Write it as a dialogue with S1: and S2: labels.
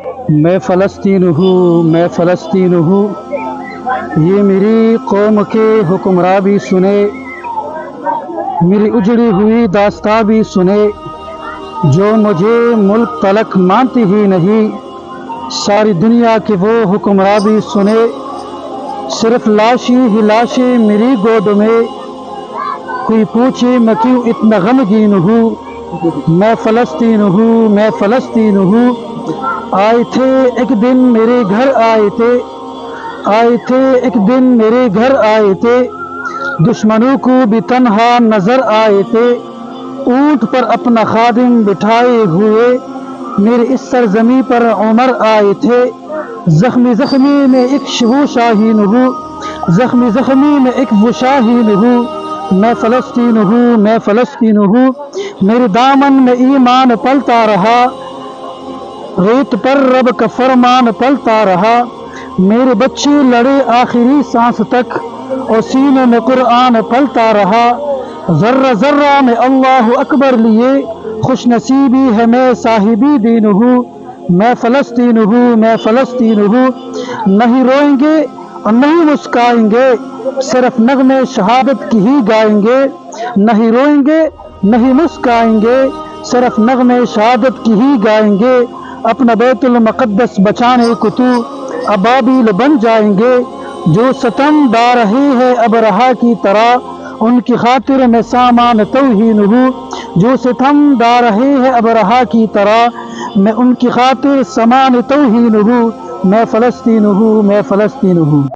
S1: میں فلسطین ہوں، میں فلسطین ہوں، یہ میری قوم کے حکمراں بھی سنے، میری اجڑی ہوئی داستاں بھی سنے، جو مجھے ملک تلک مانتی ہی نہیں، ساری دنیا کے وہ حکمراں بھی سنے، صرف لاشی ہی لاشی میری گود میں، کوئی پوچھے میں کیوں اتنا غمگین ہوں، میں فلسطین ہوں، میں فلسطین ہوں، آئے تھے ایک دن میرے گھر آئے تھے، آئے تھے ایک دن میرے گھر آئے تھے، دشمنوں کو بھی تنہا نظر آئے تھے، اونٹ پر اپنا خادم بٹھائے ہوئے، میرے اس سرزمیں پر عمر آئے تھے، زخمی زخمی میں ایک وہ شاہین ہوں، زخمی زخمی میں ایک وہ شاہین ہوں، میں فلسطین ہوں، میں فلسطین ہوں، میرے دامن میں ایمان پلتا رہا، ریت پر رب کا فرمان پلتا رہا، میرے بچے لڑے آخری سانس تک، اور سینے میں قرآن پلتا رہا، ذرہ ذرہ میں اللہ اکبر لیے، خوش نصیبی ہے میں صاحبی دین ہوں، میں فلسطین ہوں، میں فلسطین ہوں، نہیں روئیں گے اور نہیں مسکائیں گے، صرف نغمے شہادت کی ہی گائیں گے، نہیں روئیں گے نہیں مسکائیں گے، صرف نغمے شہادت کی ہی گائیں گے، اپنا بیت المقدس بچانے کو تو ابابیل بن جائیں گے، جو ستم ڈا رہے ہے ابرہا کی طرح، ان کی خاطر میں سامان توہین ہوں، جو ستم ڈا رہے ہے ابرہا کی طرح، میں ان کی خاطر سامان توہین ہوں، میں فلسطین ہوں، میں فلسطین ہوں۔